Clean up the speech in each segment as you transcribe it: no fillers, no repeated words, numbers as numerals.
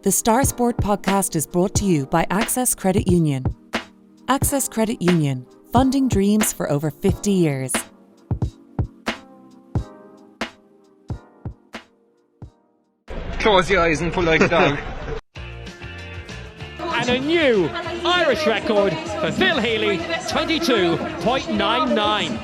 The Star Sport podcast is brought to you by Access Credit Union. Access Credit Union, funding dreams for over 50 years. Close your eyes and pull like a dog. And a new Irish record for Phil Healy, 22.99.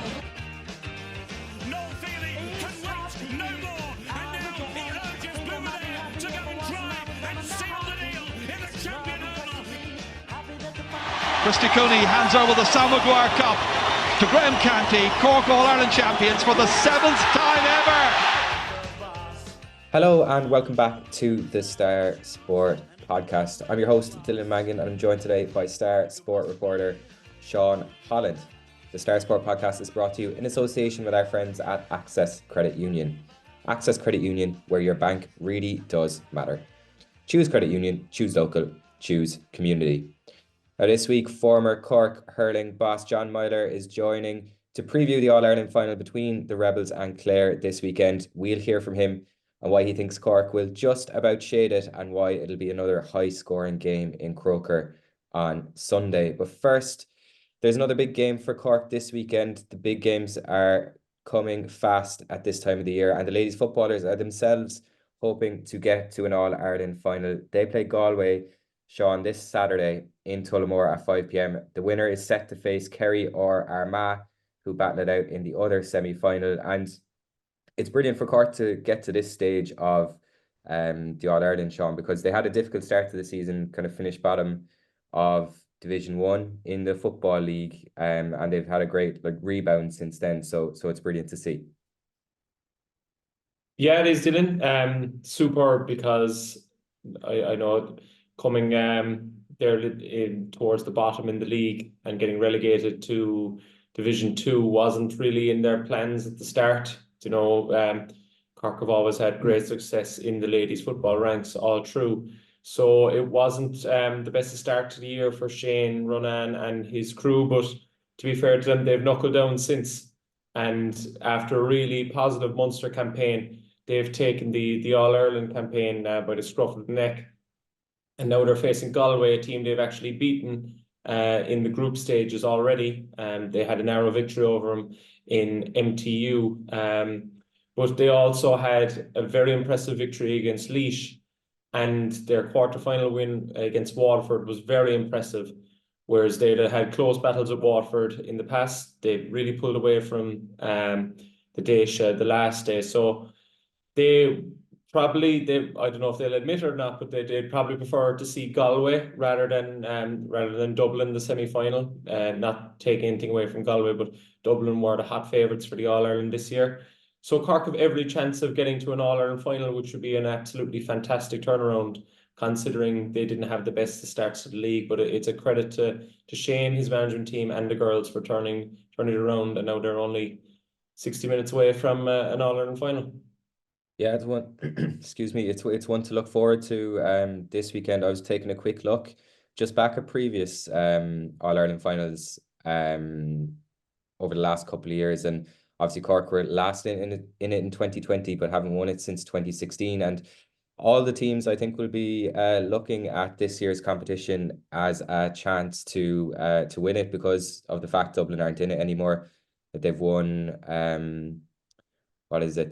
Christy Cooney hands over the Sam Maguire Cup to Graham Canty, Cork All-Ireland champions for the 7th time ever. Hello and welcome back to the Star Sport podcast. I'm your host, Dylan Mangan, and I'm joined today by Star Sport reporter Sean Holland. The Star Sport podcast is brought to you in association with our friends at Access Credit Union. Access Credit Union, where your bank really does matter. Choose Credit Union, choose local, choose community. Now this week, former Cork hurling boss John Meyler is joining to preview the All-Ireland final between the Rebels and Clare this weekend. We'll hear from him and why he thinks Cork will just about shade it and why it'll be another high-scoring game in Croker on Sunday. But first, there's another big game for Cork this weekend. The big games are coming fast at this time of the year, and the ladies footballers are themselves hoping to get to an All-Ireland final. They play Galway, Sean, this Saturday in Tullamore at 5 p.m. The winner is set to face Kerry or Armagh, who battle it out in the other semi-final. And it's brilliant for Cork to get to this stage of the All-Ireland, Sean, because they had a difficult start to the season, kind of finished bottom of Division 1 in the Football League, and they've had a great rebound since then. So it's brilliant to see. Yeah, it is, Dylan. Super, because I know coming there towards the bottom in the league and getting relegated to Division 2 wasn't really in their plans at the start. You know, Cork have always had great success in the ladies football ranks all through. So it wasn't the best start to the year for Shane Ronayne and his crew, but to be fair to them, they've knuckled down since. And after a really positive Munster campaign, they've taken the All-Ireland campaign by the scruff of the neck. And now they're facing Galway, a team they've actually beaten in the group stages already. They had a narrow victory over them in MTU. But they also had a very impressive victory against Laois. And their quarter-final win against Waterford was very impressive. Whereas they had close battles at Waterford in the past, they really pulled away from the Daisha the last day. So I don't know if they'll admit it or not, but they'd probably prefer to see Galway rather than Dublin the semi-final. Not taking anything away from Galway, but Dublin were the hot favourites for the All-Ireland this year. So Cork have every chance of getting to an All-Ireland final, which would be an absolutely fantastic turnaround, considering they didn't have the best starts to the league. But it's a credit to Shane, his management team, and the girls for turning it around, and now they're only 60 minutes away from an All-Ireland final. Yeah, it's one. Excuse me. It's one to look forward to. This weekend, I was taking a quick look just back at previous All-Ireland finals over the last couple of years, and obviously Cork were last in it in 2020, but haven't won it since 2016. And all the teams, I think, will be looking at this year's competition as a chance to win it because of the fact Dublin aren't in it anymore. That they've won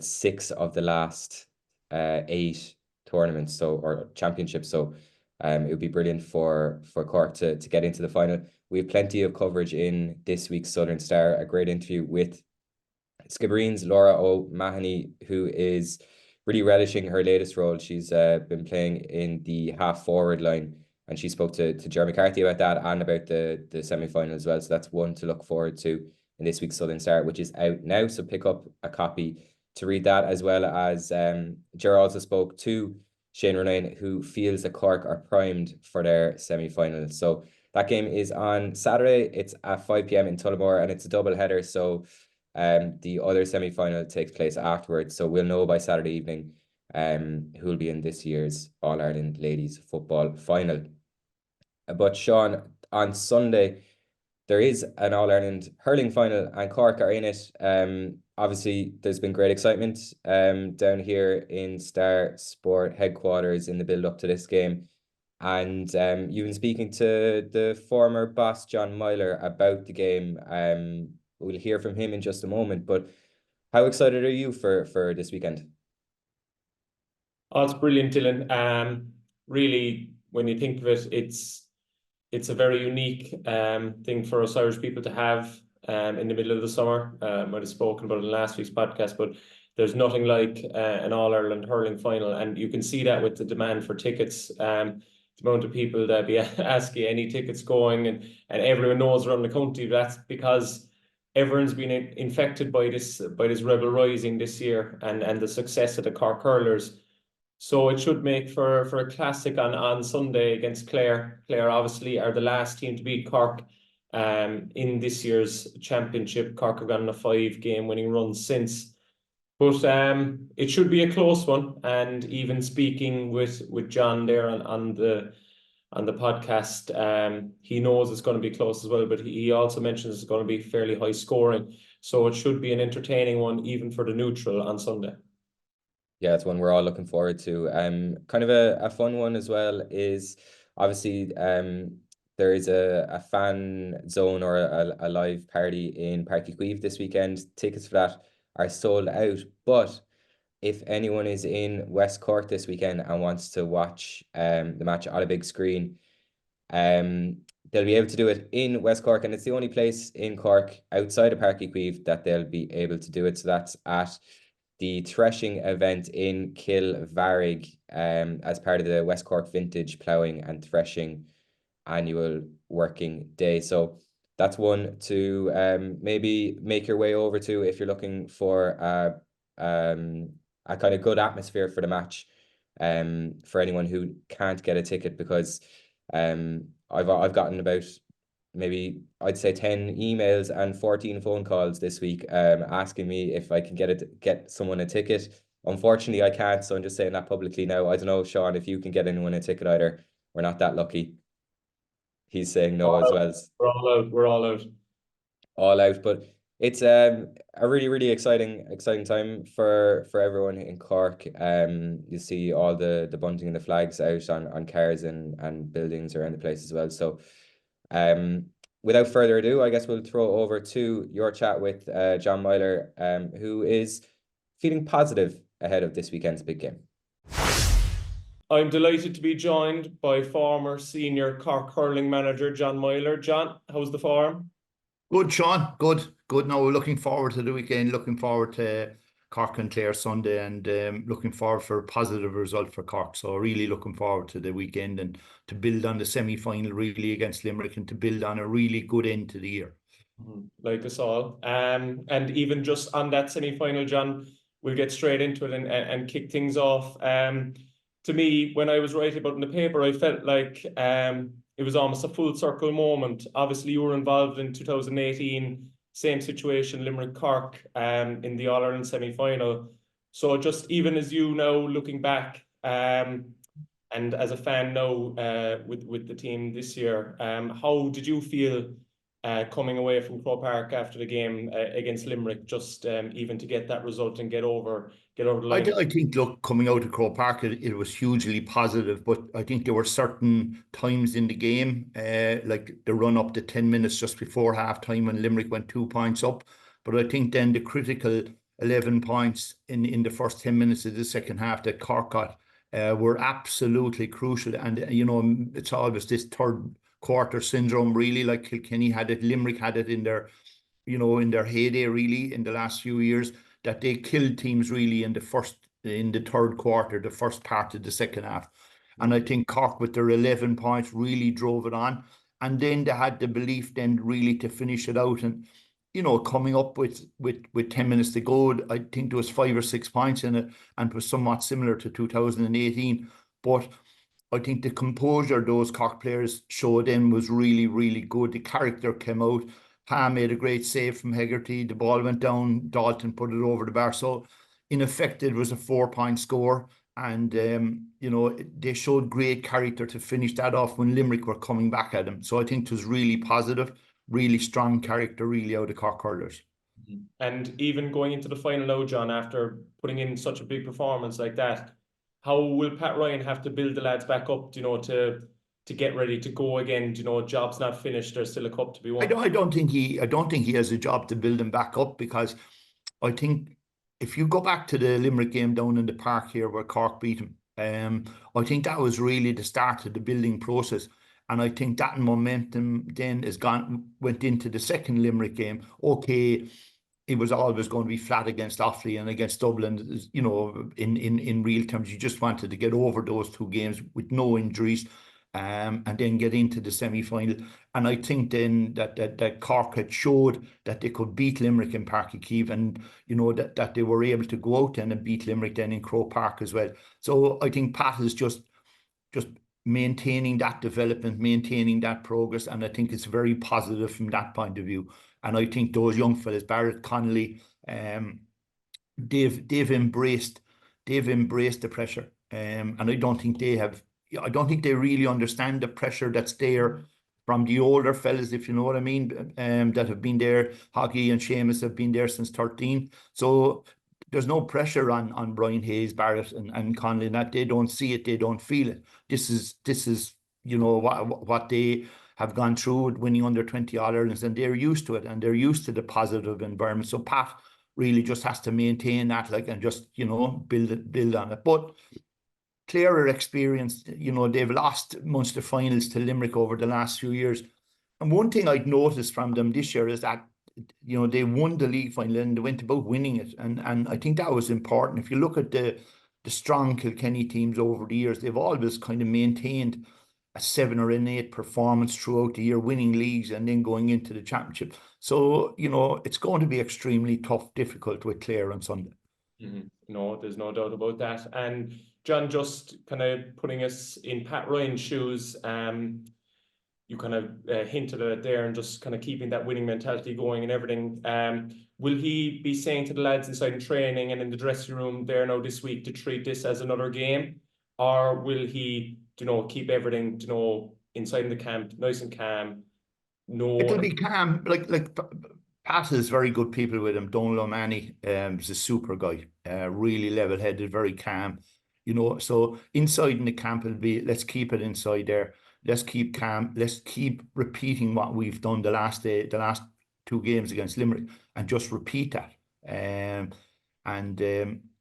6 of the last 8 tournaments, or championships. So it would be brilliant for Cork to get into the final. We have plenty of coverage in this week's Southern Star, a great interview with Skibbereen's Laura O'Mahony, who is really relishing her latest role. She's been playing in the half-forward line, and she spoke to John McCarthy about that and about the semi-final as well. So that's one to look forward to in this week's Southern Star, which is out now. So pick up a copy to read that, as well as Ger also spoke to Shane Ronayne, who feels that Cork are primed for their semi-final. So that game is on Saturday. It's at 5 p.m. in Tullamore, and it's a double header. So the other semi-final takes place afterwards. So we'll know by Saturday evening who will be in this year's All-Ireland ladies football final. But Sean, on Sunday, there is an All-Ireland hurling final and Cork are in it. Obviously, there's been great excitement down here in Star Sport headquarters in the build-up to this game. And you've been speaking to the former boss, John Meyler, about the game. We'll hear from him in just a moment. But how excited are you for this weekend? Oh, it's brilliant, Dylan. Really, when you think of it, it's a very unique thing for us Irish people to have in the middle of the summer. I might have spoken about it in last week's podcast, but there's nothing like an All-Ireland hurling final, and you can see that with the demand for tickets. The amount of people that be asking any tickets going, and everyone knows around the country that's because everyone's been infected by this rebel rising this year and the success of the Cork hurlers. So it should make for a classic on Sunday against Clare. Clare obviously are the last team to beat Cork in this year's championship. Cork have gone on a 5-game winning run since. But it should be a close one. And even speaking with John there on the podcast, he knows it's going to be close as well. But he also mentions it's going to be fairly high scoring. So it should be an entertaining one, even for the neutral on Sunday. Yeah, it's one we're all looking forward to. Kind of a fun one as well is obviously there is a fan zone or a live party in Páirc Uí Chaoimh this weekend. Tickets for that are sold out, but if anyone is in West Cork this weekend and wants to watch the match on a big screen, they'll be able to do it in West Cork, and it's the only place in Cork outside of Páirc Uí Chaoimh that they'll be able to do it. So that's at the threshing event in Kilvarrig as part of the West Cork Vintage Ploughing and Threshing annual working day. So that's one to maybe make your way over to if you're looking for a kind of good atmosphere for the match for anyone who can't get a ticket, because I've gotten about maybe I'd say 10 emails and 14 phone calls this week asking me if I can get someone a ticket. Unfortunately, I can't, so I'm just saying that publicly now. I don't know, Sean, if you can get anyone a ticket either. We're not that lucky. He's saying no as well. We're all out. We're all out. All out, but it's a really, really exciting time for everyone in Cork. You see all the bunting and the flags out on cars and buildings around the place as well. So without further ado, I guess we'll throw over to your chat with John Meyler, who is feeling positive ahead of this weekend's big game. I'm delighted to be joined by former senior Cork hurling manager John Meyler. John, how's the form? Good, Sean. Good. Now we're looking forward to the weekend, looking forward to Cork and Clare Sunday, and looking forward for a positive result for Cork. So really looking forward to the weekend and to build on the semi-final really against Limerick and to build on a really good end to the year. Like us all. And even just on that semi-final, John, we'll get straight into it and kick things off. To me, when I was writing about it in the paper, I felt like it was almost a full circle moment. Obviously, you were involved in 2018, same situation, Limerick-Cork in the All-Ireland semi-final. So just even as you now looking back and as a fan now with the team this year, how did you feel coming away from Croke Park after the game against Limerick, just even to get that result and get over the line? I think, look, coming out of Croke Park, it was hugely positive, but I think there were certain times in the game, like the run up to 10 minutes just before half time when Limerick went 2 points up. But I think then the critical 11 points in the first 10 minutes of the second half that Cork got were absolutely crucial. And, you know, it's always this third quarter syndrome, really, like Kilkenny had it, Limerick had it in their heyday, really, in the last few years, that they killed teams really in the third quarter, the first part of the second half. And I think Cork, with their 11 points, really drove it on. And then they had the belief then really to finish it out. And, you know, coming up with 10 minutes to go, I think there was 5 or 6 points in it, and it was somewhat similar to 2018. But I think the composure those Cork players showed in was really, really good. The character came out. Pam made a great save from Hegarty. The ball went down. Dalton put it over the bar. So, in effect, it was a 4-point score. And, you know, they showed great character to finish that off when Limerick were coming back at them. So, I think it was really positive. really strong character really out of Cork hurlers. And even going into the final now, John, after putting in such a big performance like that, how will Pat Ryan have to build the lads back up, you know, to get ready to go again? You know, job's not finished. There's still a cup to be won. I don't think he has a job to build them back up, because I think if you go back to the Limerick game down in the park here where Cork beat him, I think that was really the start of the building process. And I think that momentum then went into the second Limerick game. Okay, it was always going to be flat against Offaly and against Dublin. You know, in real terms, you just wanted to get over those two games with no injuries, and then get into the semi-final. And I think then that Cork had showed that they could beat Limerick in Páirc Uí Chaoimh, and you know that they were able to go out then and beat Limerick then in Croke Park as well. So I think Pat is just maintaining that development, maintaining that progress, and I think it's very positive from that point of view. And I think those young fellas, Barrett, Connolly, they've embraced the pressure, and I don't think they really understand the pressure that's there from the older fellas, if you know what I mean, that have been there. Hoggy and Seamus have been there since 13. So there's no pressure on Brian Hayes, Barrett, and Connolly, that they don't see it, they don't feel it. This is you know what they have gone through winning under 20 All-Irelands, and they're used to it, and they're used to the positive environment. So Pat really just has to maintain that, like, and just, you know, build on it. But Clare are experienced, you know, they've lost Munster finals to Limerick over the last few years. And one thing I'd noticed from them this year is that, you know, they won the league final and they went about winning it. And I think that was important. If you look at the strong Kilkenny teams over the years, they've always kind of maintained a 7 or an 8 performance throughout the year, winning leagues and then going into the championship. So, you know, it's going to be extremely tough, difficult with Clare on Sunday. No, there's no doubt about that. And John, just kind of putting us in Pat Ryan's shoes, you kind of hinted at it there, and just kind of keeping that winning mentality going and everything. Will he be saying to the lads inside in training and in the dressing room there now this week to treat this as another game? Or will he, you know, keep everything, you know, inside in the camp, nice and calm? No, it'll be calm. Like Pat has very good people with him. Donal O'Mahony is a super guy, really level-headed, very calm. You know, so inside in the camp it'll be, let's keep it inside there. Let's keep calm. Let's keep repeating what we've done the last 2 games against Limerick, and just repeat that.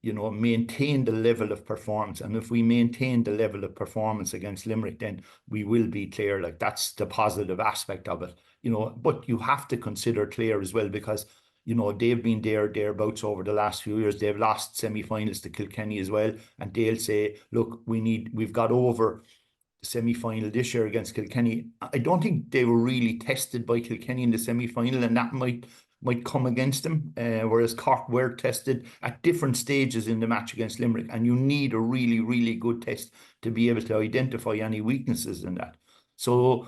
You know, maintain the level of performance. And if we maintain the level of performance against Limerick, then we will be Clare. Like, that's the positive aspect of it. You know, but you have to consider Clare as well, because, you know, they've been thereabouts over the last few years. They've lost semi-finals to Kilkenny as well. And they'll say, look, we've got over the semi-final this year against Kilkenny. I don't think they were really tested by Kilkenny in the semi-final, and that might come against them, whereas Cork were tested at different stages in the match against Limerick, and you need a really, really good test to be able to identify any weaknesses in that. So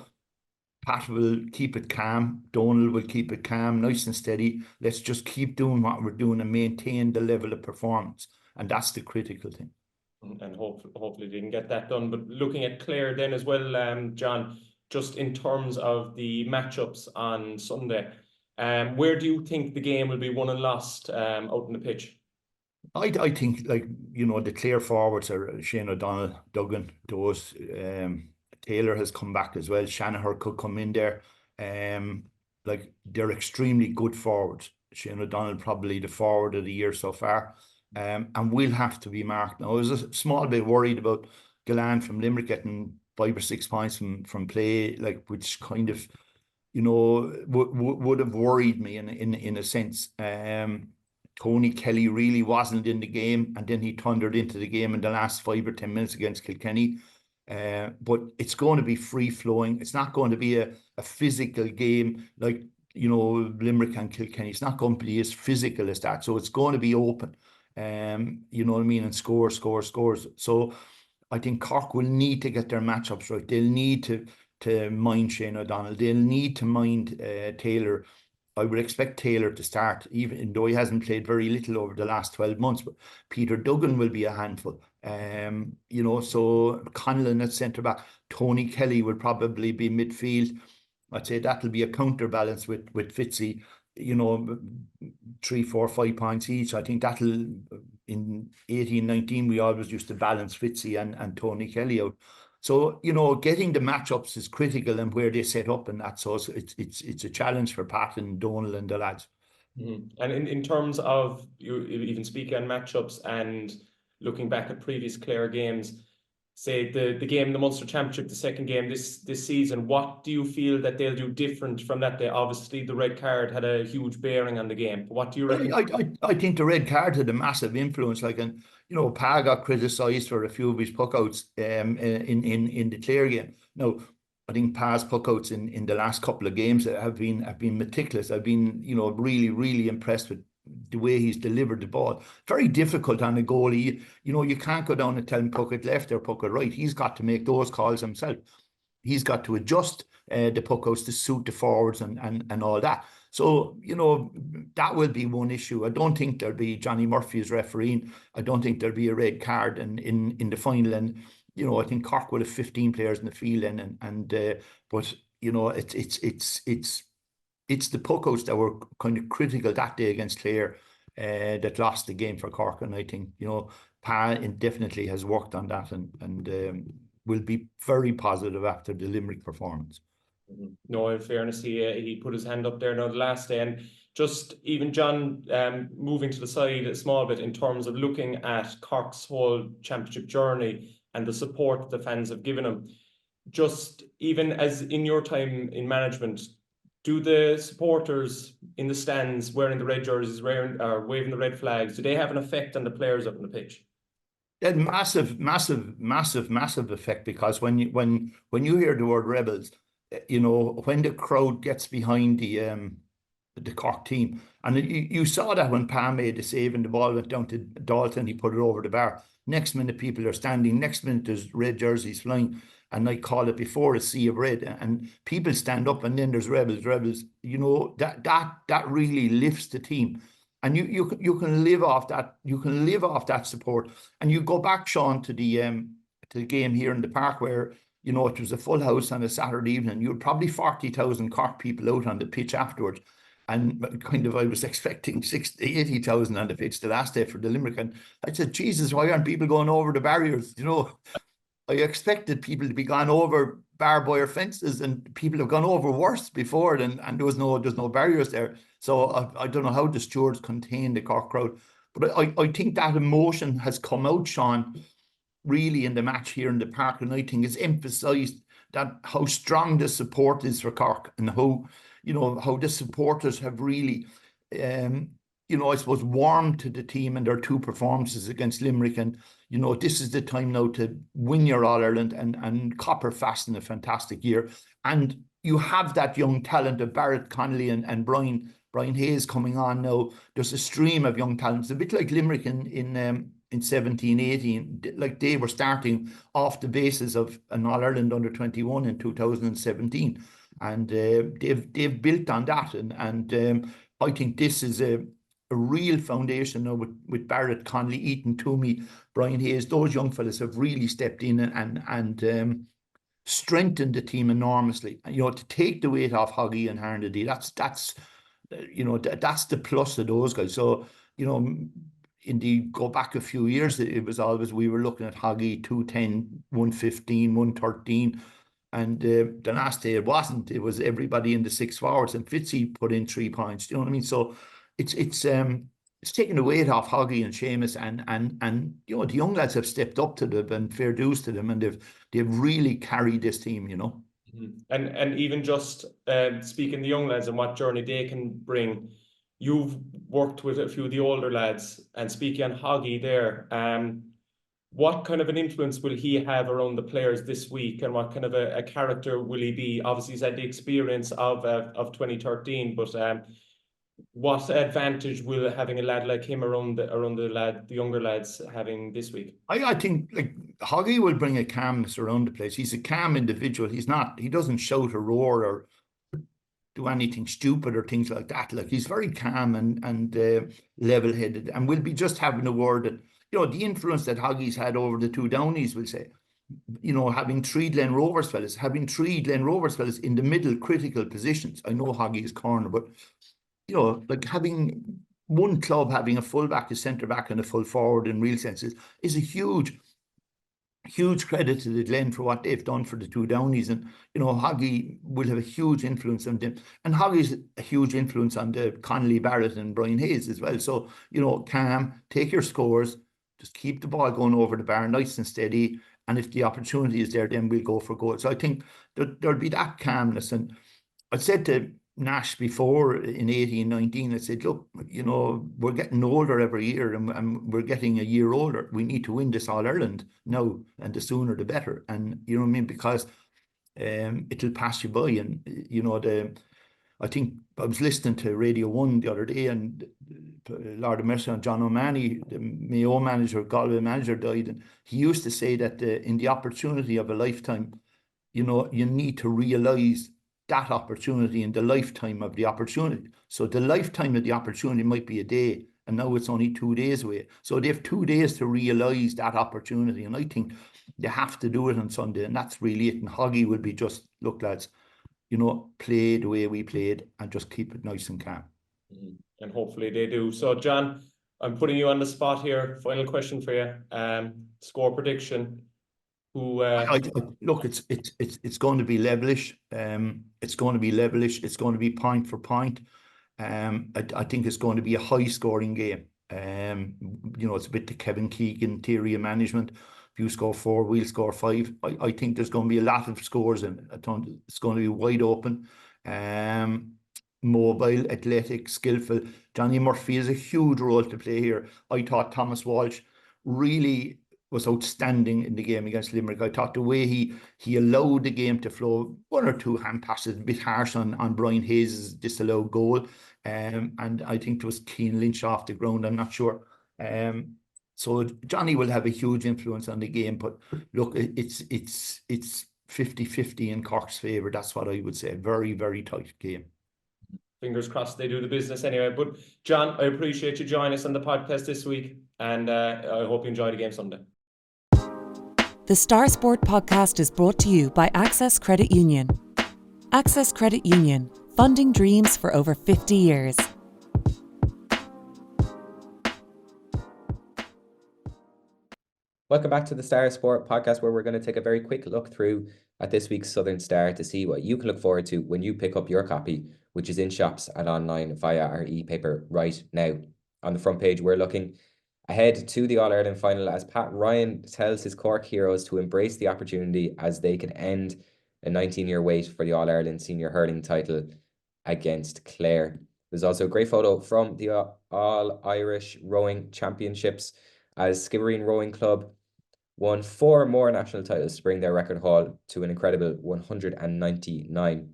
Pat will keep it calm, Donal will keep it calm, nice and steady. Let's just keep doing what we're doing and maintain the level of performance, and that's the critical thing. And hopefully they can get that done. But looking at Clare then as well, John, just in terms of the matchups on Sunday, where do you think the game will be won and lost out on the pitch? I think, like, you know, the Clare forwards are Shane O'Donnell, Duggan, those. Taylor has come back as well. Shanahan could come in there. Like, they're extremely good forwards. Shane O'Donnell probably the forward of the year so far. And we'll have to be marked. Now, I was a small bit worried about Gillane from Limerick getting 5 or 6 points from play, like, which kind of, you know, would have worried me in a sense. Tony Kelly really wasn't in the game, and then he thundered into the game in the last 5 or 10 minutes against Kilkenny. But it's going to be free flowing. It's not going to be a physical game like, you know, Limerick and Kilkenny. It's not going to be as physical as that. So it's going to be open. You know what I mean, and scores. So I think Cork will need to get their matchups right. They'll need to mind Shane O'Donnell. They'll need to mind Taylor. I would expect Taylor to start, even though he hasn't played very little over the last 12 months. But Peter Duggan will be a handful. You know, so Conlon at centre back. Tony Kelly will probably be midfield. I'd say that'll be a counterbalance with Fitzy, 3, 4, 5 points each. I think that'll, in 18-19, we always used to balance Fitzy and Tony Kelly out. So, getting the matchups is critical and where they set up and that. So it's a challenge for Pat and Donal and the lads. And in terms of you even speaking on matchups and looking back at previous Clare games, say the game, the Munster Championship, the second game this season, what do you feel that they'll do different from that day? Obviously, the red card had a huge bearing on the game. What do you reckon? I think the red card had a massive influence. Pa got criticised for a few of his puckouts in the Clare game. Now, I think Pa's puckouts in the last couple of games have been meticulous. I've been really, really impressed with the way he's delivered the ball. Very difficult on a goalie. You can't go down and tell him puck it left or puck it right. He's got to make those calls himself. He's got to adjust the puckouts to suit the forwards and all that. So, that will be one issue. I don't think there'll be Johnny Murphy's refereeing. I don't think there'll be a red card in the final. And, I think Cork will have 15 players in the field but it's the puckouts that were kind of critical that day against Clare that lost the game for Cork. And I think, Pa definitely has worked on that and will be very positive after the Limerick performance. No, in fairness, he put his hand up there now the last day. And just even John, moving to the side a small bit in terms of looking at Cork's whole championship journey and the support the fans have given him, just even as in your time in management, do the supporters in the stands wearing the red jerseys, waving the red flags, do they have an effect on the players up on the pitch? A massive effect, because when you hear the word rebels, when the crowd gets behind the Cork team, and you saw that when Pa made the save and the ball went down to Dalton, he put it over the bar. Next minute, people are standing. Next minute, there's red jerseys flying. And I call it before a sea of red, and people stand up, and then there's rebels. That really lifts the team, and you can live off that. You can live off that support. And you go back, Sean, to the game here in the park where it was a full house on a Saturday evening. You had probably 40,000 Cork people out on the pitch afterwards, and I was expecting 80,000 on the pitch the last day for the Limerick, and I said, Jesus, why aren't people going over the barriers? I expected people to be gone over barbed wire fences, and people have gone over worse before, and there's no barriers there. So I don't know how the stewards contain the Cork crowd, but I think that emotion has come out, Sean, really in the match here in the park, and I think it's emphasised that how strong the support is for Cork, and how the supporters have really I suppose warmed to the team and their two performances against Limerick. And this is the time now to win your All-Ireland, and Copper fastened a fantastic year. And you have that young talent of Barrett Connolly and Brian Hayes coming on now. There's a stream of young talents, a bit like Limerick in 17-18, like they were starting off the basis of an All-Ireland under-21 in 2017. And they've built on that. And I think this is a real foundation now with Barrett Connolly, Ethan Toomey, Brian Hayes. Those young fellas have really stepped in and strengthened the team enormously. To take the weight off Hoggy and Harnedy, that's the plus of those guys. So indeed, go back a few years, it was always, we were looking at Hoggy 210, 115, 113. And the last day it wasn't. It was everybody in the six forwards, and Fitzy put in 3 points. Do you know what I mean? So it's taking the weight off Hoggy and Seamus, and the young lads have stepped up to them, and fair dues to them, and they've really carried this team. And even just speaking the young lads and what journey they can bring. You've worked with a few of the older lads, and speaking on Hoggy there, what kind of an influence will he have around the players this week, and what kind of a character will he be? Obviously, he's had the experience of 2013, but what advantage will having a lad like him around the younger lads having this week? I think Hoggy will bring a calmness around the place. He's a calm individual. He doesn't shout or roar or do anything stupid or things like that. He's very calm and level-headed, and we'll be just having a word that the influence that Hoggy's had over the two Downies, we'll say. you know, having three Glen Rovers fellas in the middle critical positions. I know Hoggy is corner, but you know, like having one club having a full back, a centre back, and a full forward in real sense is a huge credit to the Glen for what they've done for the two Downies. And you know, Hoggy will have a huge influence on them, and Hoggy's a huge influence on the Connolly, Barrett and Brian Hayes as well. So you know, calm, take your scores, just keep the ball going over the bar nice and steady, and if the opportunity is there, then we'll go for goal. So I think there'll be that calmness. And I said to Nash before in 18-19, I said, look, you know, we're getting older every year, and we're getting a year older. We need to win this All-Ireland now, and the sooner the better. And you know what I mean? Because it'll pass you by. And you know, I think I was listening to Radio 1 the other day, and Lord of Mercy on John O'Mahony, the Mayo manager, Galway manager, died, and he used to say that in the opportunity of a lifetime, you know, you need to realise that opportunity in the lifetime of the opportunity. So the lifetime of the opportunity might be a day, and now it's only 2 days away. So they have 2 days to realise that opportunity, and I think they have to do it on Sunday, and that's really it. And Hoggy will be just, look lads, you know, play the way we played and just keep it nice and calm. And hopefully they do. So John, I'm putting you on the spot here. Final question for you. Score prediction. Who look, it's going to be levelish. It's going to be levelish. It's going to be point for point. I think it's going to be a high scoring game. You know, it's a bit the Kevin Keegan theory of management. If you score 4, we'll score 5. I think there's going to be a lot of scores, and it's going to be wide open. Mobile, athletic, skillful. Johnny Murphy has a huge role to play here. I thought Thomas Walsh really was outstanding in the game against Limerick. I thought the way he allowed the game to flow, 1 or 2 hand passes, a bit harsh on Brian Hayes' disallowed goal. And I think it was Keane Lynch off the ground, I'm not sure. So Johnny will have a huge influence on the game, but look, it's 50-50 in Cork's favour. That's what I would say. Very, very tight game. Fingers crossed they do the business anyway. But John, I appreciate you joining us on the podcast this week, and I hope you enjoy the game Sunday. The Star Sport podcast is brought to you by Access Credit Union. Access Credit Union, funding dreams for over 50 years. Welcome back to the Star Sport podcast, where we're going to take a very quick look through at this week's Southern Star to see what you can look forward to when you pick up your copy, which is in shops and online via our ePaper right now. On the front page, we're looking ahead to the All-Ireland final as Pat Ryan tells his Cork heroes to embrace the opportunity as they can end a 19-year wait for the All-Ireland senior hurling title against Clare. There's also a great photo from the All-Irish Rowing Championships as Skibbereen Rowing Club won 4 more national titles to bring their record haul to an incredible 199.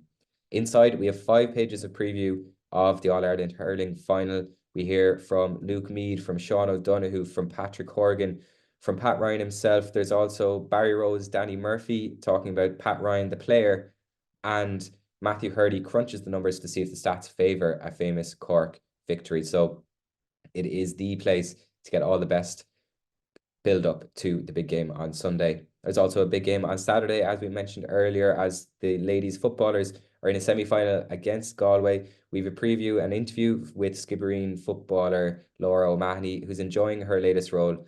Inside, we have 5 pages of preview of the All-Ireland hurling final. We hear from Luke Meade, from Sean O'Donoghue, from Patrick Horgan, from Pat Ryan himself. There's also Barry Rose, Danny Murphy talking about Pat Ryan, the player, and Matthew Hurley crunches the numbers to see if the stats favour a famous Cork victory. So it is the place to get all the best build up to the big game on Sunday. There's also a big game on Saturday, as we mentioned earlier, as the ladies footballers are in a semi-final against Galway. We have a preview, an interview with Skibbereen footballer Laura O'Mahony, who's enjoying her latest role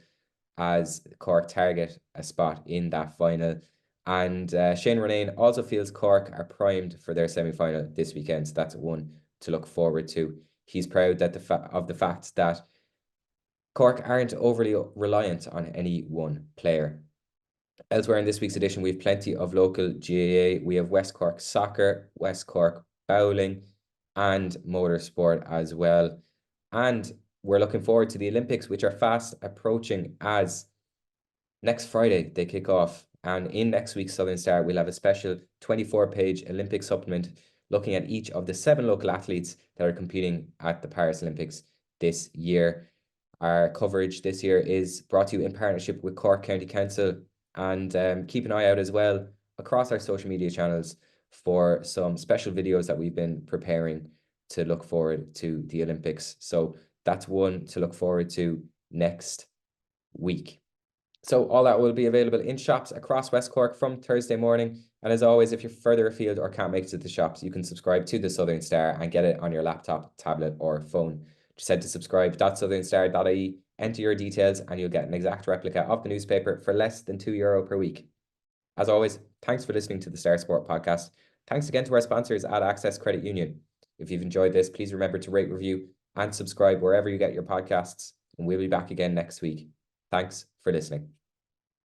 as Cork target a spot in that final. And Shane Ronayne also feels Cork are primed for their semi-final this weekend, so that's one to look forward to. He's proud that of the fact that Cork aren't overly reliant on any one player. Elsewhere in this week's edition, we have plenty of local GAA. We have West Cork soccer, West Cork bowling, and motorsport as well. And we're looking forward to the Olympics, which are fast approaching, as next Friday they kick off. And in next week's Southern Star, we'll have a special 24-page Olympic supplement looking at each of the 7 local athletes that are competing at the Paris Olympics this year. Our coverage this year is brought to you in partnership with Cork County Council, and keep an eye out as well across our social media channels for some special videos that we've been preparing to look forward to the Olympics. So that's one to look forward to next week. So all that will be available in shops across West Cork from Thursday morning. And as always, if you're further afield or can't make it to the shops, you can subscribe to the Southern Star and get it on your laptop, tablet, or phone. Just head to subscribe.southernstar.ie, enter your details, and you'll get an exact replica of the newspaper for less than €2 per week. As always, thanks for listening to the Star Sport podcast. Thanks again to our sponsors at Access Credit Union. If you've enjoyed this, please remember to rate, review, and subscribe wherever you get your podcasts. And we'll be back again next week. Thanks for listening.